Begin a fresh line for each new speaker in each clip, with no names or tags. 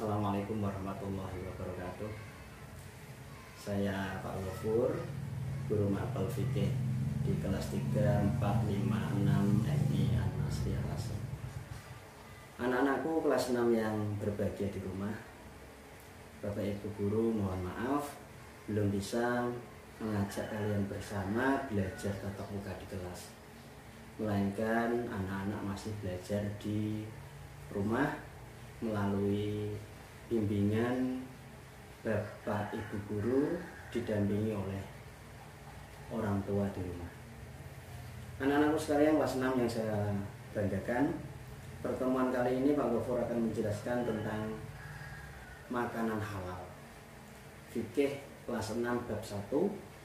Assalamualaikum warahmatullahi wabarakatuh. Saya Pak Ghafur, guru mapel fikih di kelas 3, 4, 5, 6 MI An-Nasriyah Al-Azhar. Anak-anakku kelas 6 yang berbahagia di rumah, Bapak Ibu guru mohon maaf belum bisa mengajak kalian bersama belajar tatap muka di kelas, melainkan anak-anak masih belajar di rumah melalui bimbingan Bapak Ibu guru didampingi oleh orang tua di rumah. Anak-anakku sekalian kelas 6 yang saya banggakan, pertemuan kali ini Pak Ghafur akan menjelaskan tentang makanan halal. Fikih kelas 6 bab 1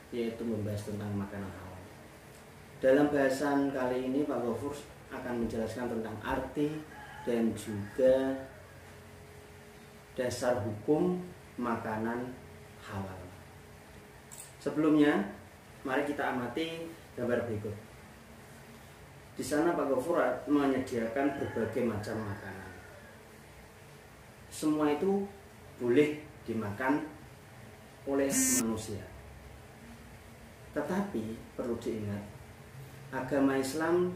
yaitu membahas tentang makanan halal. Dalam bahasan kali ini Pak Ghafur akan menjelaskan tentang arti dan juga dasar hukum makanan halal. Sebelumnya, mari kita amati gambar berikut. Di sana Pak Ghafur menyediakan berbagai macam makanan. Semua itu boleh dimakan oleh manusia. Tetapi perlu diingat, agama Islam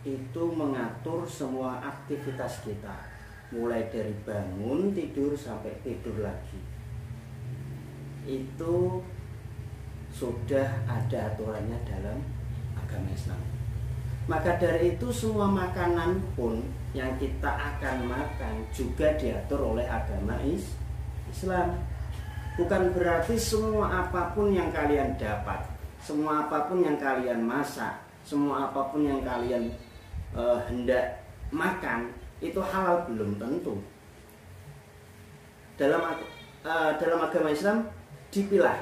itu mengatur semua aktivitas kita, mulai dari bangun, tidur, sampai tidur lagi. Itu sudah ada aturannya dalam agama Islam. Maka dari itu semua makanan pun yang kita akan makan juga diatur oleh agama Islam. Bukan berarti semua apapun yang kalian dapat, semua apapun yang kalian masak, semua apapun yang kalian hendak makan itu halal, belum tentu. Dalam agama Islam dipilah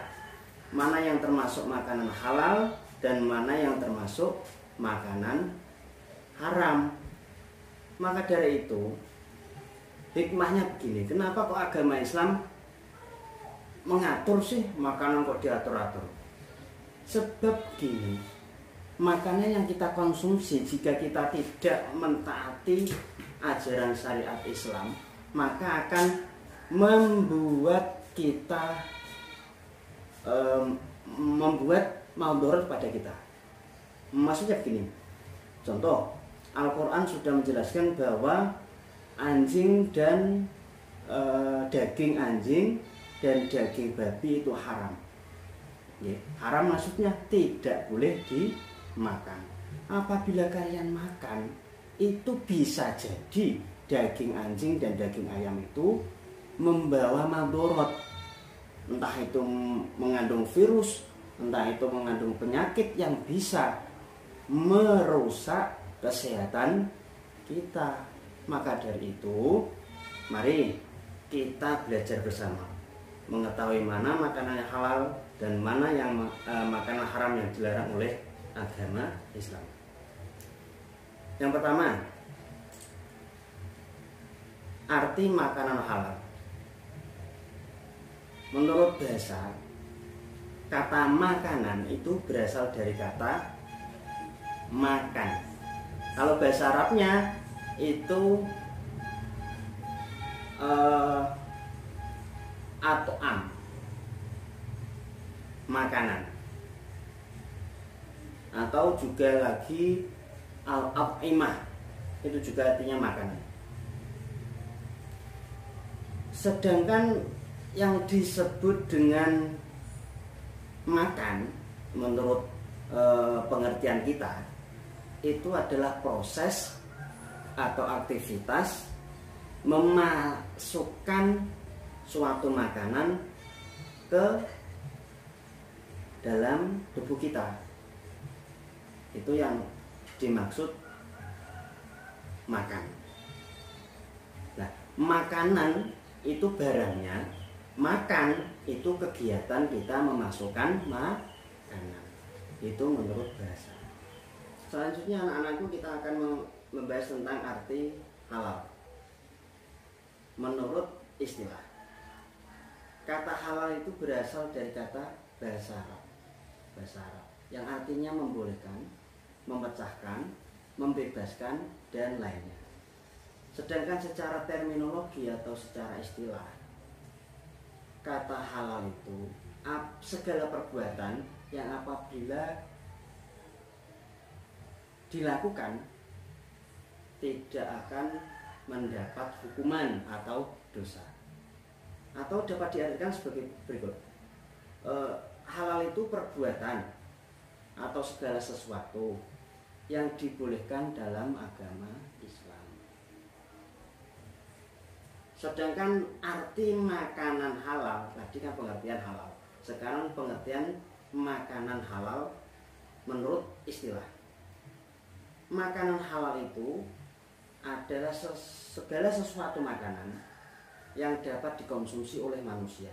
mana yang termasuk makanan halal dan mana yang termasuk makanan haram. Maka dari itu hikmahnya begini, kenapa kok agama Islam mengatur sih makanan kok diatur-atur? Sebab gini, makanan yang kita konsumsi jika kita tidak mentaati ajaran syariat Islam, maka akan membuat kita membuat madarat pada kita. Maksudnya begini, contoh Al-Quran sudah menjelaskan bahwa anjing dan daging anjing dan daging babi itu haram. Ya, haram maksudnya tidak boleh dimakan. Apabila kalian makan, itu bisa jadi daging anjing dan daging ayam itu membawa madarat. Entah itu mengandung virus, entah itu mengandung penyakit yang bisa merusak kesehatan kita. Maka dari itu, mari kita belajar bersama, mengetahui mana makanan yang halal dan mana yang makanan haram yang dilarang oleh agama Islam. Yang pertama, arti makanan halal. Menurut bahasa, kata makanan itu berasal dari kata makan. Kalau bahasa Arabnya itu at'am, makanan, atau juga lagi al-at'imah, itu juga artinya makanan. Sedangkan yang disebut dengan makan menurut pengertian kita itu adalah proses atau aktivitas memasukkan suatu makanan ke dalam tubuh kita. Itu yang dimaksud makan. Nah, makanan itu barangnya, makan itu kegiatan kita memasukkan makanan. Itu menurut bahasa. Selanjutnya anak-anakku kita akan membahas tentang arti halal. Menurut istilah, kata halal itu berasal dari kata bahasa Arab. Bahasa Arab yang artinya membolehkan, memecahkan, membebaskan, dan lainnya. Sedangkan secara terminologi atau secara istilah, kata halal itu segala perbuatan yang apabila dilakukan tidak akan mendapat hukuman atau dosa. Atau dapat diartikan sebagai berikut. Halal itu perbuatan atau segala sesuatu yang dibolehkan dalam agama Islam. Sedangkan arti makanan halal, tadi kan pengertian halal. Sekarang pengertian makanan halal menurut istilah. Makanan halal itu adalah segala sesuatu makanan yang dapat dikonsumsi oleh manusia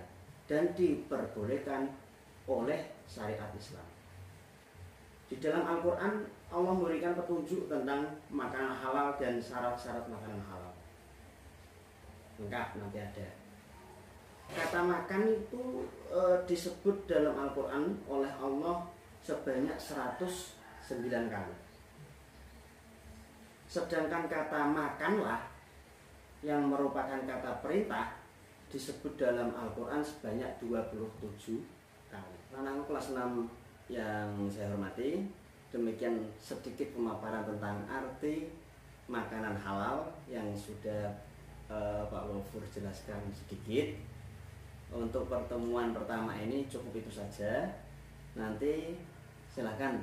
dan diperbolehkan oleh syariat Islam. Di dalam Al-Quran Allah memberikan petunjuk tentang makanan halal dan syarat-syarat makanan halal. Lengkap nanti ada. Kata makan itu disebut dalam Al-Quran oleh Allah sebanyak 109 kali. Sedangkan kata makanlah yang merupakan kata perintah disebut dalam Al-Quran sebanyak 27 kali. Anak kelas 6 yang saya hormati, demikian sedikit pemaparan tentang arti makanan halal yang sudah Pak Wafur jelaskan sedikit. Untuk pertemuan pertama ini cukup itu saja. Nanti silakan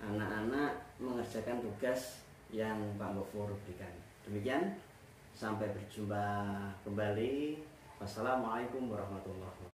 anak-anak mengerjakan tugas yang Pak Wafur berikan. Demikian, sampai berjumpa kembali. Wassalamualaikum warahmatullahi wabarakatuh.